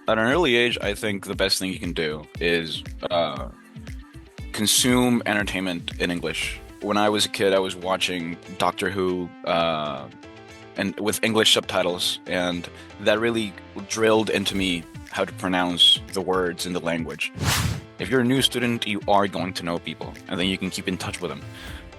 At an early age, I think the best thing you can do is consume entertainment in English. When I was a kid, I was watching Doctor Who and with English subtitles, and that really drilled into me how to pronounce the words in the language. If you're a new student, you are going to know people, and then you can keep in touch with them.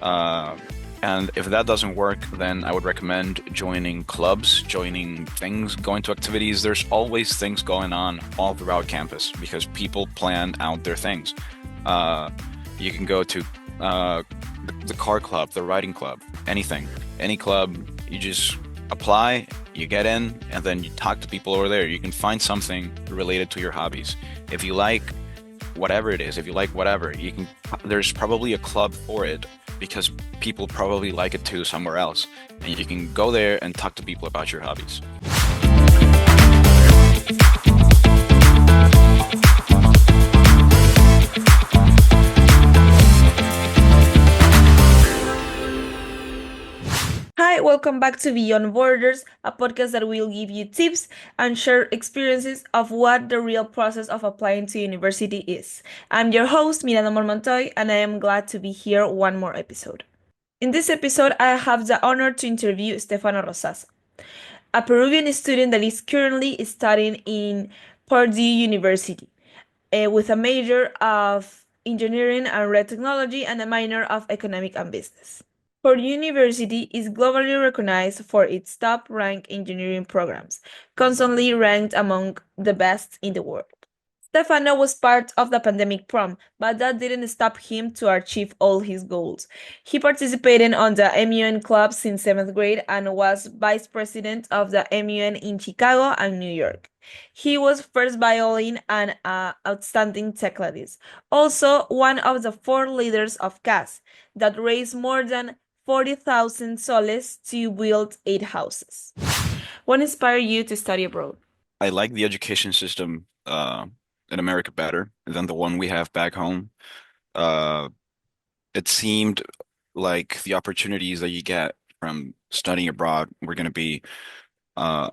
Uh, and if that doesn't work, then I would recommend joining clubs, joining things, going to activities. There's always things going on all throughout campus because people plan out their things. Uh, you can go to the car club, the riding club, anything, any club. You just apply, you get in, and then you talk to people over there. You can find something related to your hobbies. If you like whatever it is, if you like whatever, you can, there's probably a club for it because people probably like it too somewhere else. And you can go there and talk to people about your hobbies. Hi, welcome back to Beyond Borders, a podcast that will give you tips and share experiences of what the real process of applying to university is. I'm your host, Miranda Montoy, and I am glad to be here one more episode. In this episode, I have the honor to interview Stefano Rosazza, a Peruvian student that is currently studying in Purdue University, with a major of engineering and red technology and a minor of economic and business. Purdue University is globally recognized for its top-ranked engineering programs, constantly ranked among the best in the world. Stefano was part of the pandemic prom, but that didn't stop him to achieve all his goals. He participated on the MUN club since 7th grade and was vice president of the MUN in Chicago and New York. He was first violin and outstanding tecladist. Also, one of the four leaders of CAS that raised more than 40,000 soles to build 8 houses. What inspired you to study abroad? I like the education system in America better than the one we have back home. Uh, it seemed like the opportunities that you get from studying abroad were going to be uh,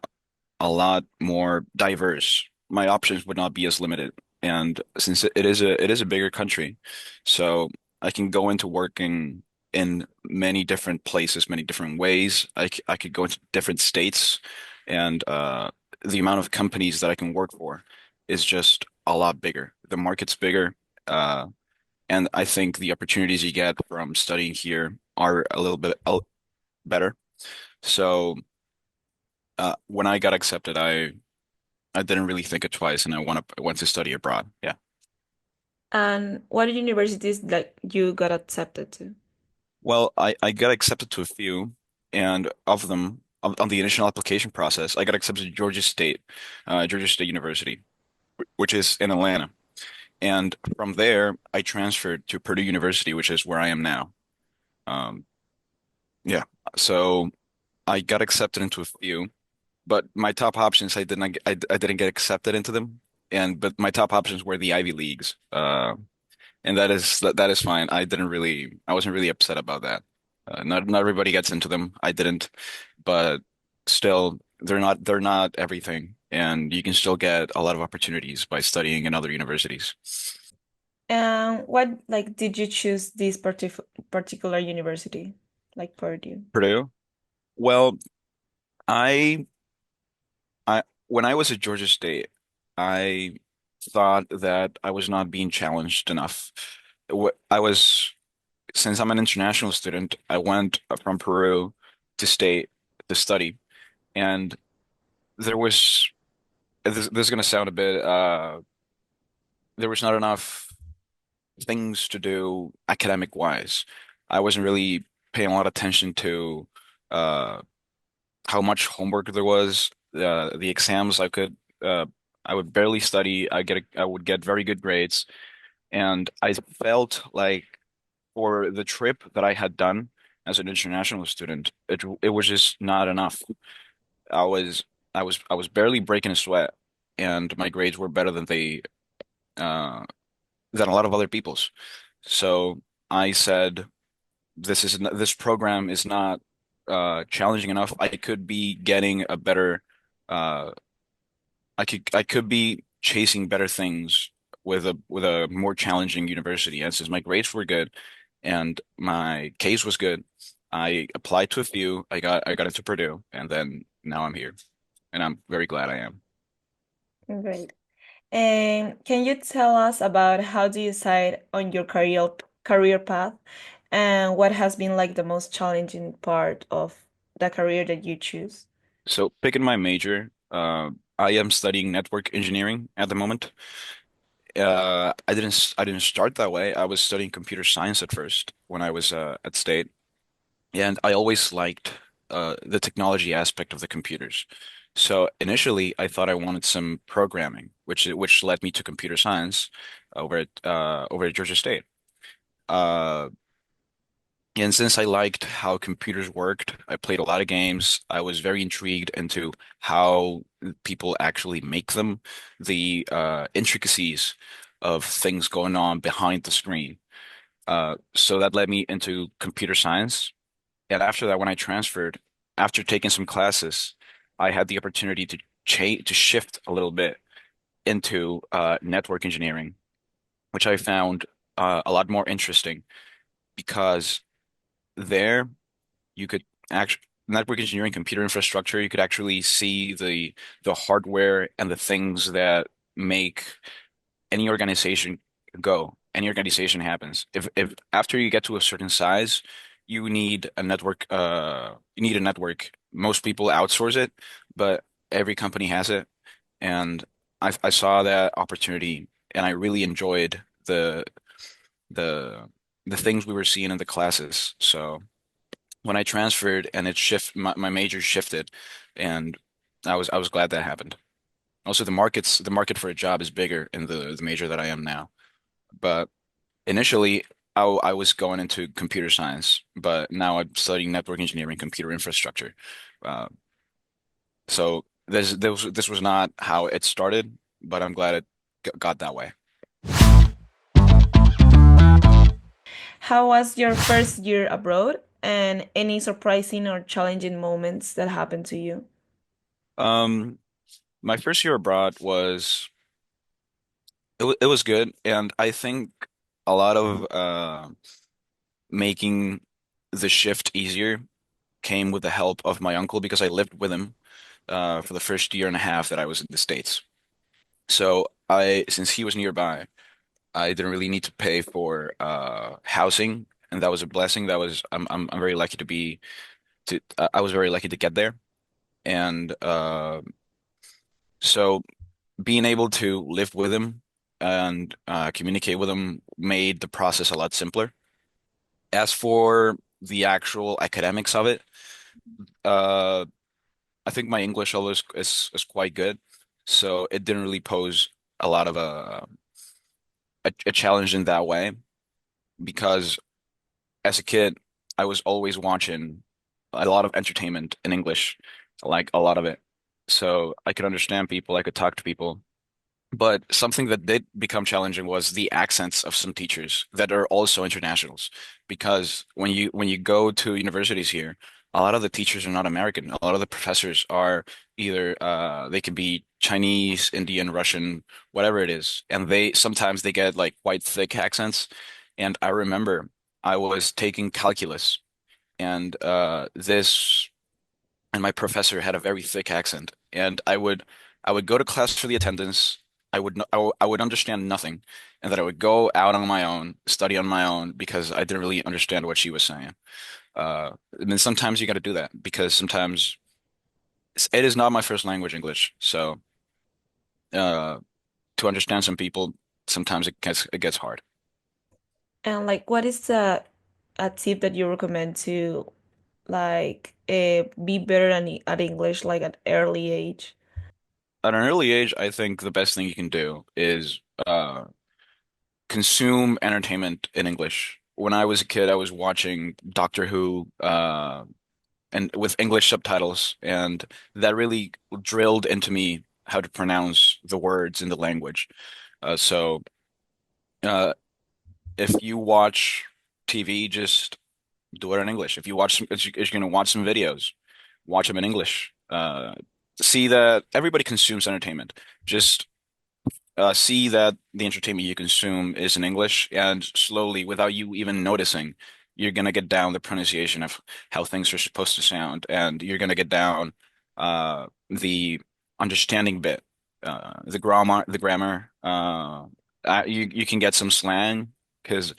a lot more diverse. My options would not be as limited, and since it is a bigger country, so I can go into working in many different places, many different ways. I could go into different states, and the amount of companies that I can work for is just a lot bigger. The market's bigger, uh, and I think the opportunities you get from studying here are a little bit better. So when I got accepted, I didn't really think it twice, and I went to study abroad. Yeah. And what universities like you got accepted to? Well, I got accepted to a few, and of them, on the initial application process, I got accepted to Georgia State University, which is in Atlanta. And from there, I transferred to Purdue University, which is where I am now. Um, yeah. So I got accepted into a few, but my top options, I did not, get, I didn't get accepted into them. But my top options were the Ivy Leagues. And that is fine. I wasn't really upset about that. Not everybody gets into them. I didn't, but still, they're not everything, and you can still get a lot of opportunities by studying in other universities. And what like did you choose this particular university, like Purdue? Purdue? Well, I I when I was at Georgia State, I thought that I was not being challenged enough. I was Since I'm an international student, I went from Peru to state to study, and there was this is going to sound a bit there was not enough things to do academic wise. I wasn't really paying a lot of attention to uh how much homework there was. The exams I would barely study. I would get very good grades, and I felt like for the trip that I had done as an international student, it was just not enough. I was I was barely breaking a sweat, and my grades were better uh, than a lot of other people's. So I said, this program is not challenging enough. Uh, I could be chasing better things with a more challenging university. And since my grades were good and my case was good, I applied to a few. I got into Purdue, and then now I'm here, and I'm very glad I am. Great. And can you tell us about how do you decide on your career path and what has been like the most challenging part of the career that you choose? So picking my major, I am studying network engineering at the moment. I didn't start that way. I was studying computer science at first when I was at State, and I always liked the technology aspect of the computers. So initially, I thought I wanted some programming, which led me to computer science over at Georgia State. Uh, and since I liked how computers worked, I played a lot of games. I was very intrigued into how people actually make them, the intricacies of things going on behind the screen. So that led me into computer science. And after that, when I transferred, after taking some classes, I had the opportunity to shift a little bit into network engineering, which I found a lot more interesting because there you could actually network engineering, computer infrastructure, you could actually see the hardware and the things that make any organization go. Any organization happens. If after you get to a certain size, you need a network. Most people outsource it, but every company has it. And I saw that opportunity and I really enjoyed the the things we were seeing in the classes. So when I transferred and my major shifted, and I was glad that happened. Also, the market for a job is bigger in the major that I am now. But initially, I was going into computer science, but now I'm studying network engineering, computer infrastructure. Uh, so this was not how it started, but I'm glad it got that way. How was your first year abroad and any surprising or challenging moments that happened to you? Um, my first year abroad it was good, and I think a lot of making the shift easier came with the help of my uncle because I lived with him for the first year and a half that I was in the States. So since he was nearby, I didn't really need to pay for housing, and that was a blessing. I'm very lucky I was very lucky to get there, and so being able to live with him and communicate with him made the process a lot simpler. As for the actual academics of it, uh, I think my English always is quite good, so it didn't really pose a lot of a challenge in that way because as a kid, I was always watching a lot of entertainment in English, like a lot of it. So I could understand people, I could talk to people. But something that did become challenging was the accents of some teachers that are also internationals. Because when you go to universities here, a lot of the teachers are not American. A lot of the professors are either they can be Chinese, Indian, Russian, whatever it is. And they sometimes they get like quite thick accents. And I remember I was taking calculus and this and my professor had a very thick accent, and I would go to class for the attendance. I would understand nothing, and then I would go out on my own, study on my own because I didn't really understand what she was saying. And then sometimes you got to do that because sometimes it is not my first language, English. So uh, to understand some people, sometimes it gets hard. And like, what is a tip that you recommend to like be better at English like at early age? At an early age, I think the best thing you can do is consume entertainment in English. When I was a kid, I was watching Doctor Who, and with English subtitles, and that really drilled into me how to pronounce the words in the language. So, uh, if you watch TV, just do it in English. If you're going to watch some videos, watch them in English. see that everybody consumes entertainment. Just see that the entertainment you consume is in English, and slowly, without you even noticing, you're gonna get down the pronunciation of how things are supposed to sound, and you're gonna get down the understanding bit, the grammar. You can get some slang because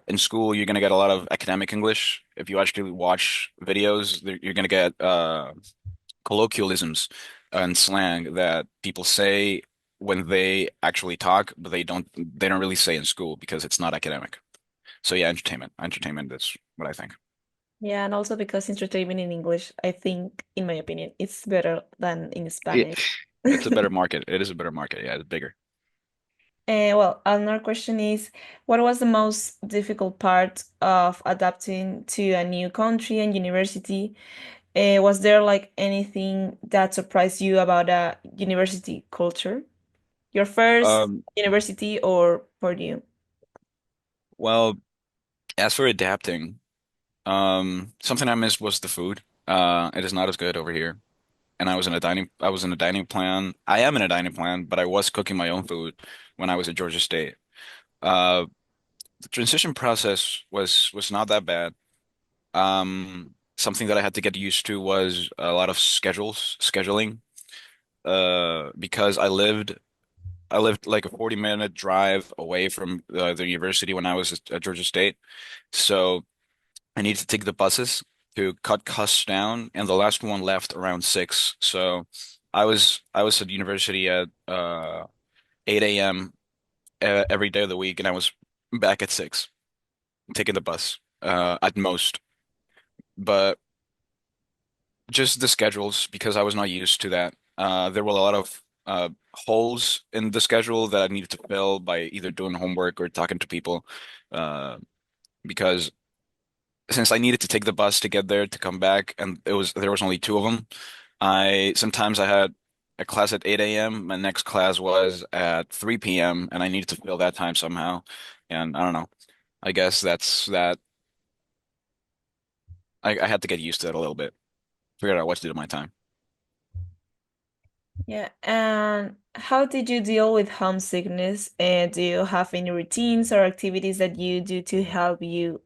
in school you're gonna get a lot of academic English. If you actually watch videos, you're gonna get colloquialisms and slang that people say when they actually talk, but they don't really say in school because it's not academic. So yeah, entertainment. Entertainment is what I think. Yeah, and also because entertainment in English, I think, in my opinion, it's better than in It, Spanish. it's a better market. It is a better market. Yeah, it's bigger. Well, another question is, what was the most difficult part of adapting to a new country and university? Was there like anything that surprised you about a university culture? Your first Um, university or Purdue? well, as for adapting, something I missed was the food. It is not as good over here. And I was in a dining plan. I am in a dining plan, but I was cooking my own food when I was at Georgia State. Uh, the transition process was not that bad. Something that I had to get used to was a lot of scheduling. Because I lived like a 40-minute drive away from the university when I was at Georgia State. So I needed to take the buses to cut costs down, and the last one left around 6. So I was at university at 8 a.m. Every day of the week, and I was back at 6, taking the bus at most. But just the schedules because I was not used to that. There were a lot of holes in the schedule that I needed to fill by either doing homework or talking to people. Uh, because since I needed to take the bus to get there to come back, and there was only two of them, I had a class at 8 a.m. My next class was at 3 p.m. and I needed to fill that time somehow. And I don't know. I guess that's that. I had to get used to it a little bit. Figure out what to do with my time. Yeah, and how did you deal with homesickness? And do you have any routines or activities that you do to help you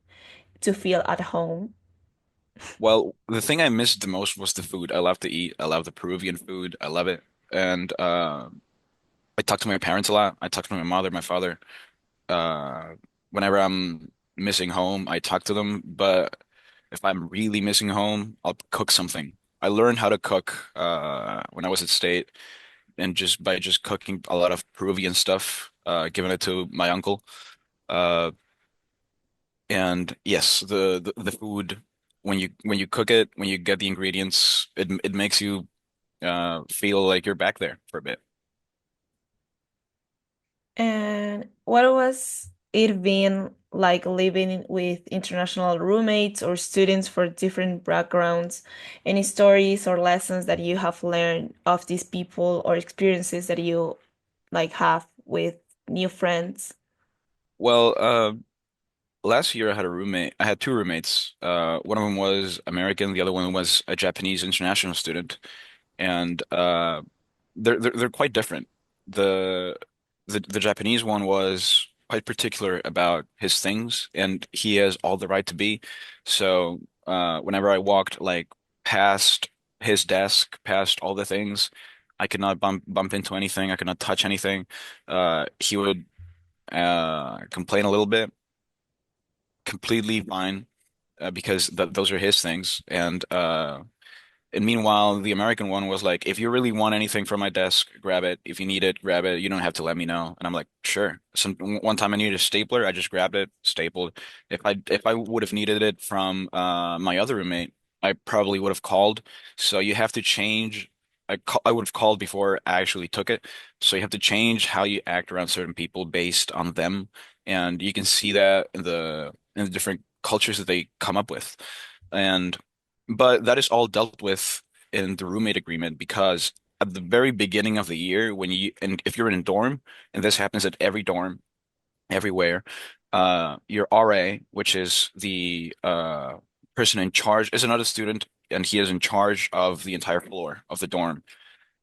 to feel at home? Well, the thing I missed the most was the food. I love to eat. I love the Peruvian food. I love it. And I talk to my parents a lot. I talk to my mother, my father. Uh, Whenever I'm missing home, I talk to them. But if I'm really missing home, I'll cook something. I learned how to cook when I was at state, and just by just cooking a lot of Peruvian stuff, giving it to my uncle. Uh, and yes, the food when you cook it, when you get the ingredients, it makes you feel like you're back there for a bit. And what was it been like living with international roommates or students for different backgrounds? Any stories or lessons that you have learned of these people or experiences that you like have with new friends? Well, last year I had a roommate. I had two roommates. One of them was American, the other one was a Japanese international student, and they're quite different. The the Japanese one was quite particular about his things, and he has all the right to be. So whenever I walked like past his desk, past all the things, I could not bump into anything. I could not touch anything. He would complain a little bit, completely fine, because those are his things, and meanwhile, the American one was like, if you really want anything from my desk, grab it. If you need it, grab it. You don't have to let me know. And I'm like, sure. One time I needed a stapler, I just grabbed it, stapled. If I would have needed it from my other roommate, I probably would have called. So you have to change. I would have called before I actually took it. So you have to change how you act around certain people based on them. And you can see that in the different cultures that they come up with. And but that is all dealt with in the roommate agreement because at the very beginning of the year, and if you're in a dorm, and this happens at every dorm, everywhere, your RA, which is the person in charge, is another student. and he is in charge of the entire floor of the dorm.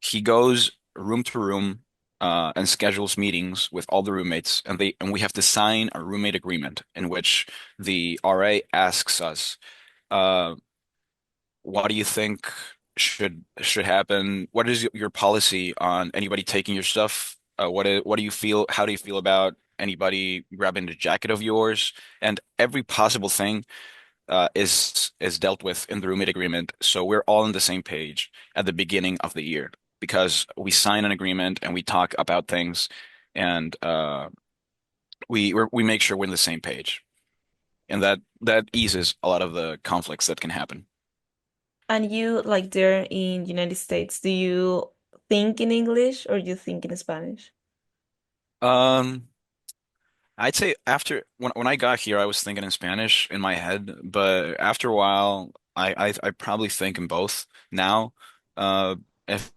He goes room to room and schedules meetings with all the roommates, and we have to sign a roommate agreement in which the RA asks us, uh, "What do you think should happen? What is your policy on anybody taking your stuff? What do you feel? How do you feel about anybody grabbing the jacket of yours?" And every possible thing is dealt with in the roommate agreement. So we're all on the same page at the beginning of the year because we sign an agreement and we talk about things, and we make sure we're on the same page, and that eases a lot of the conflicts that can happen. And you, like there in United States, do you think in English or you think in Spanish? Um, I'd say after when I got here, I was thinking in Spanish in my head, but after a while, I probably think in both now. If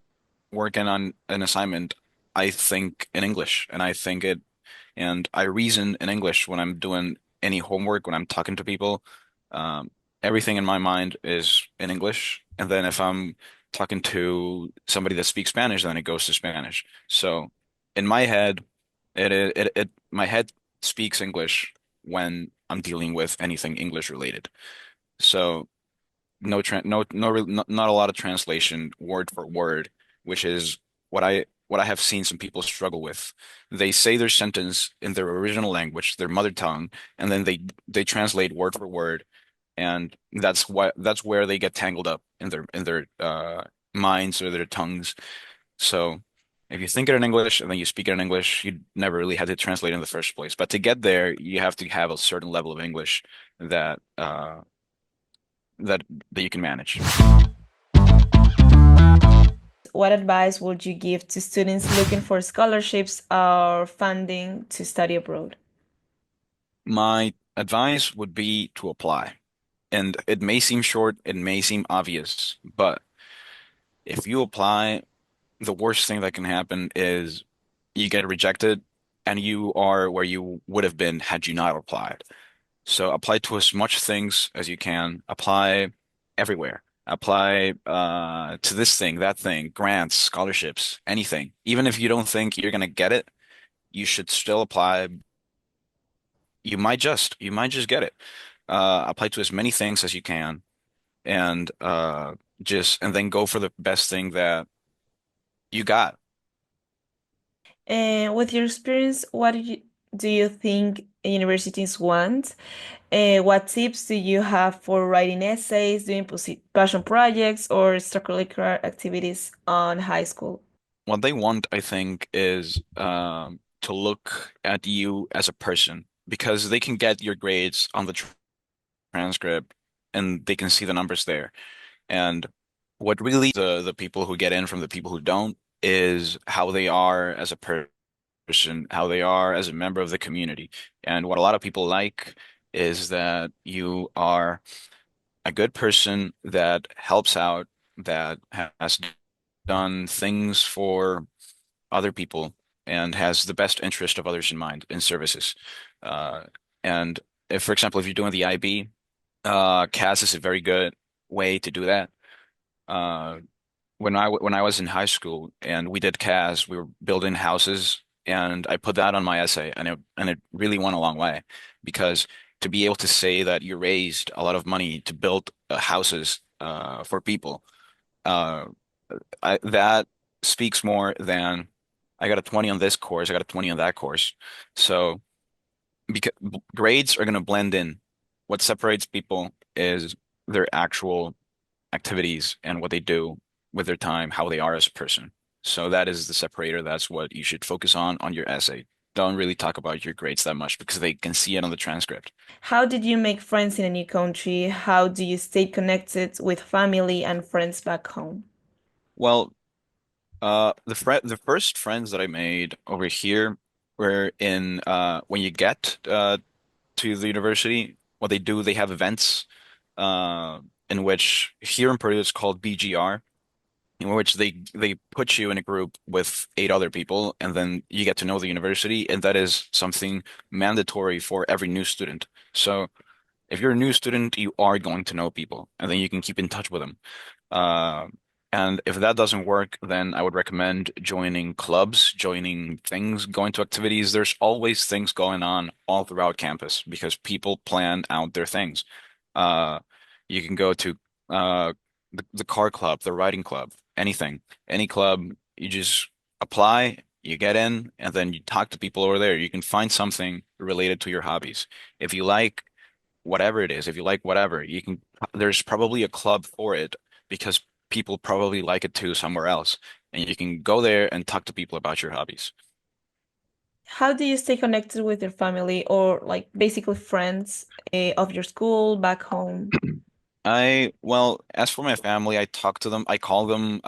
working on an assignment, I think in English, and I reason in English when I'm doing any homework, when I'm talking to people. Um, Everything in my mind is in English, and then if I'm talking to somebody that speaks Spanish, then it goes to Spanish. So in my head, my head speaks English when I'm dealing with anything English related. So not a lot of translation word for word, which is what I have seen some people struggle with. They say their sentence in their original language, their mother tongue, and then they translate word for word, and that's where they get tangled up in their minds or their tongues. So if you think it in English and then you speak it in English, you never really had to translate in the first place. But to get there, you have to have a certain level of English that that that you can manage. What advice would you give to students looking for scholarships or funding to study abroad? My advice would be to apply. And it may seem short, it may seem obvious, but if you apply, the worst thing that can happen is you get rejected and you are where you would have been had you not applied. So apply to as much things as you can. Apply everywhere. Apply to this thing, that thing, grants, scholarships, anything. Even if you don't think you're gonna get it, you should still apply. You might just get it. Apply to as many things as you can, and and then go for the best thing that you got. And with your experience, what do you think universities want? What tips do you have for writing essays, doing passion projects, or extracurricular activities on high school? What they want, I think, is to look at you as a person because they can get your grades on the transcript and they can see the numbers there. And what really the people who get in from the people who don't is how they are as a person, how they are as a member of the community. And what a lot of people like is that you are a good person that helps out, that has done things for other people and has the best interest of others in mind in services. Uh, and if, for example, if you're doing the IB, CAS is a very good way to do that. Uh, when I was in high school and we did CAS, we were building houses, and I put that on my essay, and it really went a long way because to be able to say that you raised a lot of money to build houses for people, uh, that speaks more than I got a 20 on this course, I got a 20 on that course. So because grades are going to blend in. What separates people is their actual activities and what they do with their time, how they are as a person. So that is the separator. That's what you should focus on your essay. Don't really talk about your grades that much because they can see it on the transcript. How did you make friends in a new country? How do you stay connected with family and friends back home? Well, the first friends that I made over here were in when you get to the university, what they do, they have events uh in which here in Purdue it's called BGR, in which they put you in a group with 8 other people, and then you get to know the university, and that is something mandatory for every new student. So If you're a new student, you are going to know people, and then you can keep in touch with them. Uh, and if that doesn't work, then I would recommend joining clubs, joining things, going to activities. There's always things going on all throughout campus because people plan out their things. Uh, you can go to uh, the car club, the riding club, anything, any club. You just apply, you get in, and then you talk to people over there. You can find something related to your hobbies. If you like whatever it is, if you like whatever, you can, there's probably a club for it because people probably like it too somewhere else. And you can go there and talk to people about your hobbies. How do you stay connected with your family or like basically friends of your school back home? Well, as for my family, I talk to them. I call them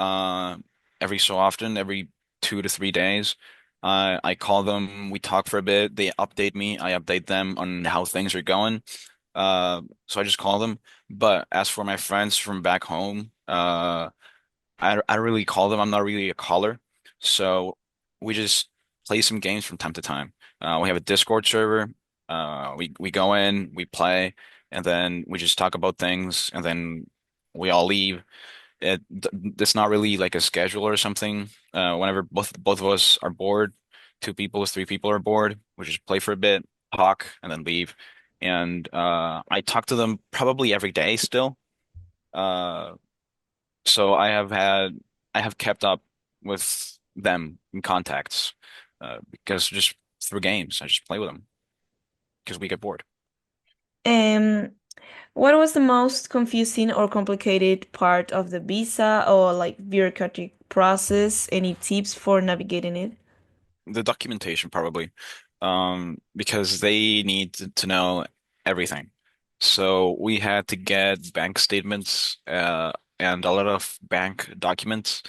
every so often, every 2 to 3 days. I call them, we talk for a bit, they update me, I update them on how things are going. So I just call them. But as for my friends from back home, I don't really call them. I'm not really a caller. So we just play some games from time to time. We have a Discord server. We go in, we play, and then we just talk about things, and then we all leave. It's not really like a schedule or something. Whenever both of us are bored, 2 people, 3 people are bored, we just play for a bit, talk, and then leave. And I talk to them probably every day still. Uh, so I have kept up with them in contacts because just through games, I just play with them because we get bored. Um, what was the most confusing or complicated part of the visa or like bureaucratic process? Any tips for navigating it? The documentation probably, because they need to know everything. So we had to get bank statements and a lot of bank documents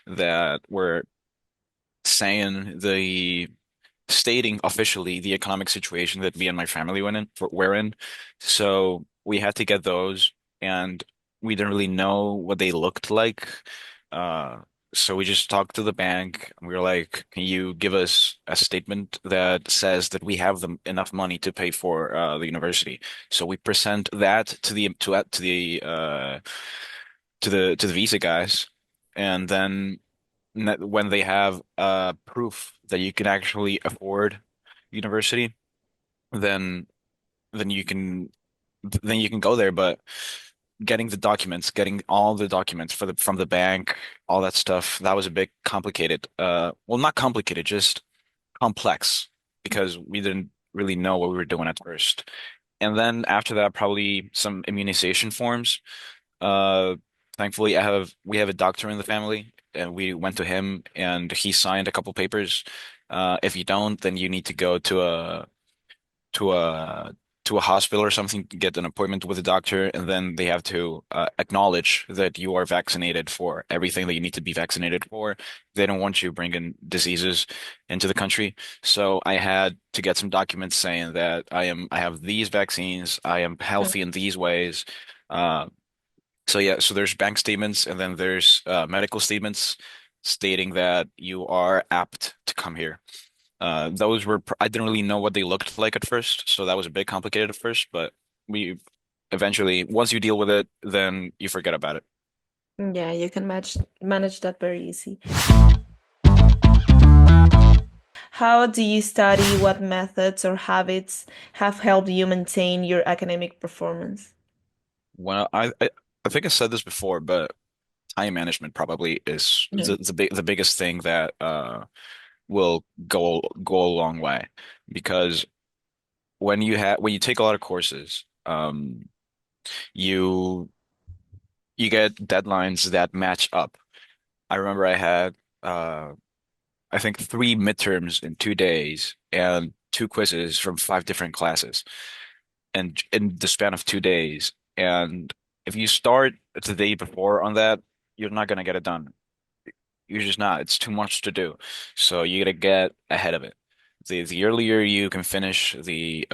that were saying the stating officially the economic situation that me and my family were in. So we had to get those, and we didn't really know what they looked like. Uh, so we just talked to the bank. And we were like, "Can you give us a statement that says that we have enough money to pay for the university?" So we present that to the visa guys, and then when they have proof that you can actually afford university, then then you can then you can go there. But getting the documents, getting all the documents from the bank, all that stuff, that was a bit complicated. Well, not complicated, just complex because we didn't really know what we were doing at first. And then after that, probably some immunization forms. Uh, Thankfully, we have a doctor in the family, and we went to him, and he signed a couple papers. If you don't, then you need to go to a to a hospital or something to get an appointment with a doctor, and then they have to acknowledge that you are vaccinated for everything that you need to be vaccinated for. They don't want you bringing diseases into the country. So I had to get some documents saying that I have these vaccines, I am healthy in these ways. Uh, so yeah, so there's bank statements and then there's medical statements stating that you are apt to come here. Those were I didn't really know what they looked like at first, so that was a bit complicated at first, but we eventually, once you deal with it, then you forget about it. Yeah, you can manage that very easy. How do you study? What methods or habits have helped you maintain your academic performance? Well, I think I said this before, but time management probably is Mhm. the biggest thing that will go a long way because when you take a lot of courses, you you get deadlines that match up. I remember I had I think 3 midterms in 2 days and 2 quizzes from 5 different classes and in the span of 2 days. And if you start the day before on that, you're not gonna get it done. You're just not. It's too much to do. So you gotta get ahead of it. The earlier you can finish the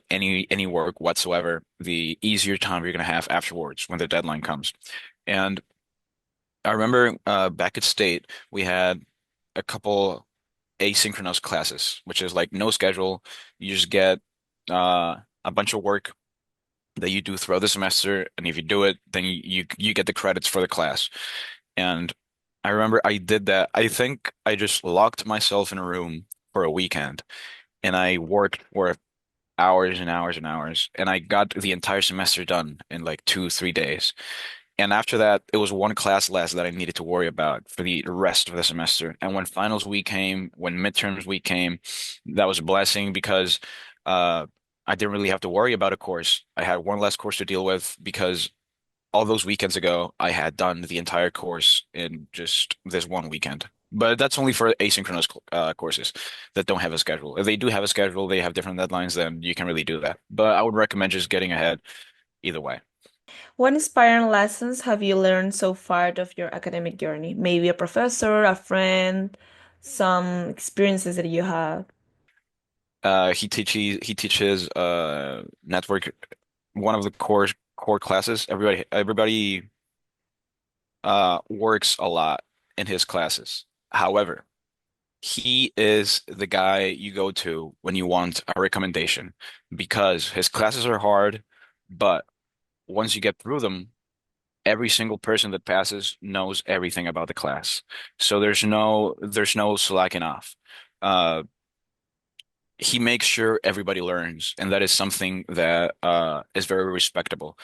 any work whatsoever, the easier time you're gonna have afterwards when the deadline comes. And I remember back at State, we had a couple asynchronous classes, which is like no schedule. You just get a bunch of work that you do throughout the semester, and if you do it, then you get the credits for the class. And I remember I did that. I think I just locked myself in a room for a weekend, and I worked for hours and hours and hours, and I got the entire semester done in like 2, 3 days. And after that, it was one class less that I needed to worry about for the rest of the semester. And when finals week came, when midterms week came, that was a blessing because uh, I didn't really have to worry about a course. I had one less course to deal with because all those weekends ago, I had done the entire course in just this one weekend. But that's only for asynchronous courses that don't have a schedule. If they do have a schedule, they have different deadlines, then you can really do that. But I would recommend just getting ahead either way. What inspiring lessons have you learned so far of your academic journey? Maybe a professor, a friend, some experiences that you have. He teaches network, one of the core classes. Everybody works a lot in his classes. However, he is the guy you go to when you want a recommendation because his classes are hard, but once you get through them, every single person that passes knows everything about the class. So there's no slacking off. Uh, he makes sure everybody learns, and that is something that is very respectable.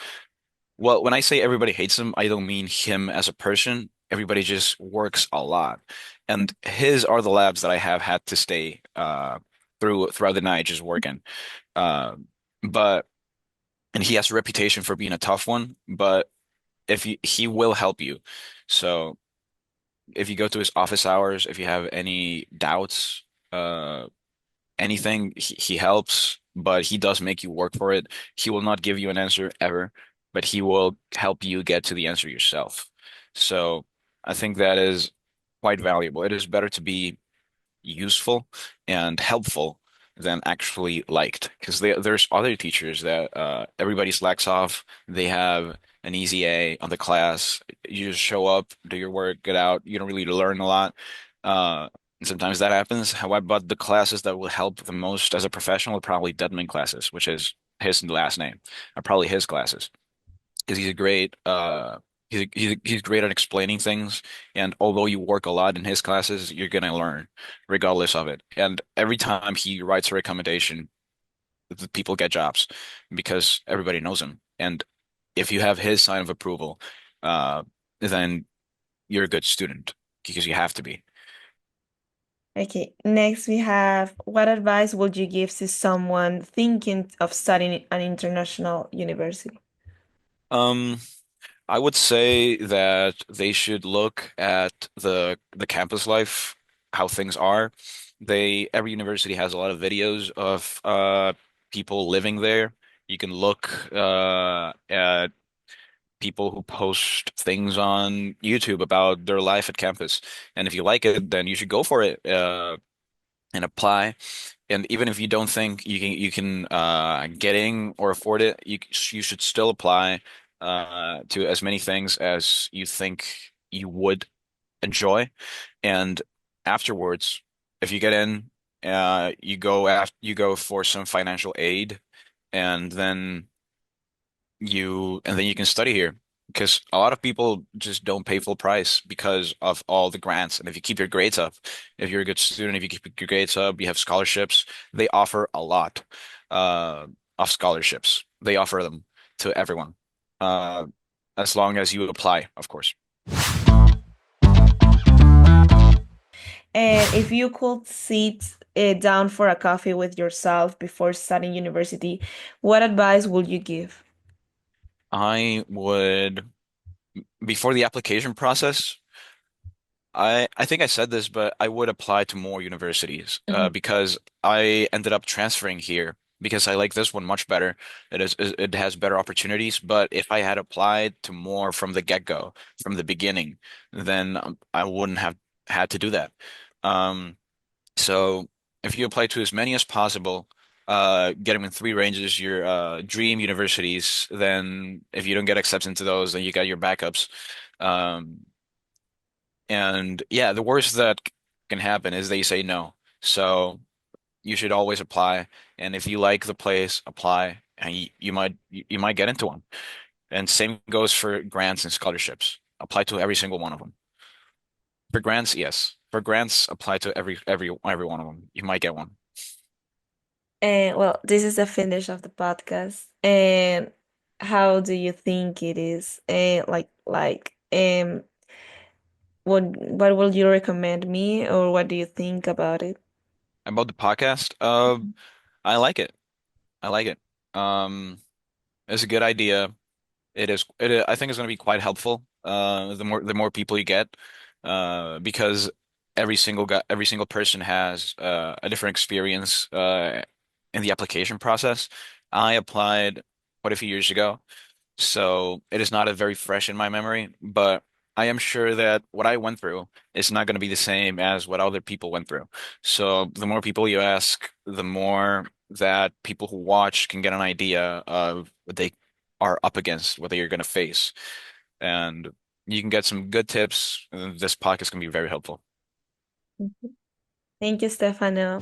Well, when I say everybody hates him, I don't mean him as a person. Everybody just works a lot. And his are the labs that I have had to stay throughout the night just working. Uh, but and he has a reputation for being a tough one, but if he will help you. So if you go to his office hours, if you have any doubts, uh anything, he helps, but he does make you work for it. He will not give you an answer ever, but he will help you get to the answer yourself. So I think that is quite valuable. It is better to be useful and helpful than actually liked. Because there's other teachers that everybody slacks off. They have an easy A on the class. You just show up, do your work, get out. You don't really learn a lot. And sometimes that happens. However, but the classes that will help the most as a professional are probably Deadman classes, which is his last name, are probably his classes because he's great at explaining things, and although you work a lot in his classes, you're gonna learn regardless of it. And every time he writes a recommendation, the people get jobs because everybody knows him. And if you have his sign of approval, uh, then you're a good student because you have to be. Okay, next we have what advice would you give to someone thinking of studying an international university? Um, I would say that they should look at the campus life, how things are. Every university has a lot of videos of people living there. You can look at people who post things on YouTube about their life at campus. And if you like it, then you should go for it and apply. And even if you don't think you can get in or afford it, you should still apply to as many things as you think you would enjoy. And afterwards, if you get in, you go for some financial aid, and then you can study here. Because a lot of people just don't pay full price because of all the grants. And if you keep your grades up, if you're a good student, if you keep your grades up, you have scholarships, they offer a lot uh, of scholarships. They offer them to everyone, uh, as long as you apply, of course. And if you could sit down for a coffee with yourself before studying university, what advice would you give? I would, before the application process, I think I said this, but I would apply to more universities Mhm. because I ended up transferring here because I like this one much better. It has better opportunities, but if I had applied to more from the get-go, from the beginning, then I wouldn't have had to do that. Um, so if you apply to as many as possible, get them in three ranges, your dream universities, then if you don't get accepted into those, then you got your backups. Um, and yeah, the worst that can happen is they say no. So you should always apply. And if you like the place, apply. and you might get into one. And same goes for grants and scholarships. Apply to every single one of them. For grants, yes. For grants, apply to every one of them. You might get one. And well, this is the finish of the podcast. And how do you think it is? What will you recommend me, or what do you think about it? About the podcast, I like it. I like it. Um, it's a good idea. I think it's going to be quite helpful. The more people you get, because every single person has a different experience in the application process. I applied quite a few years ago, so it is not a very fresh in my memory, but I am sure that what I went through is not going to be the same as what other people went through. So the more people you ask, the more that people who watch can get an idea of what they are up against, what they are going to face. And you can get some good tips. This podcast can be very helpful. Thank you, Stefano.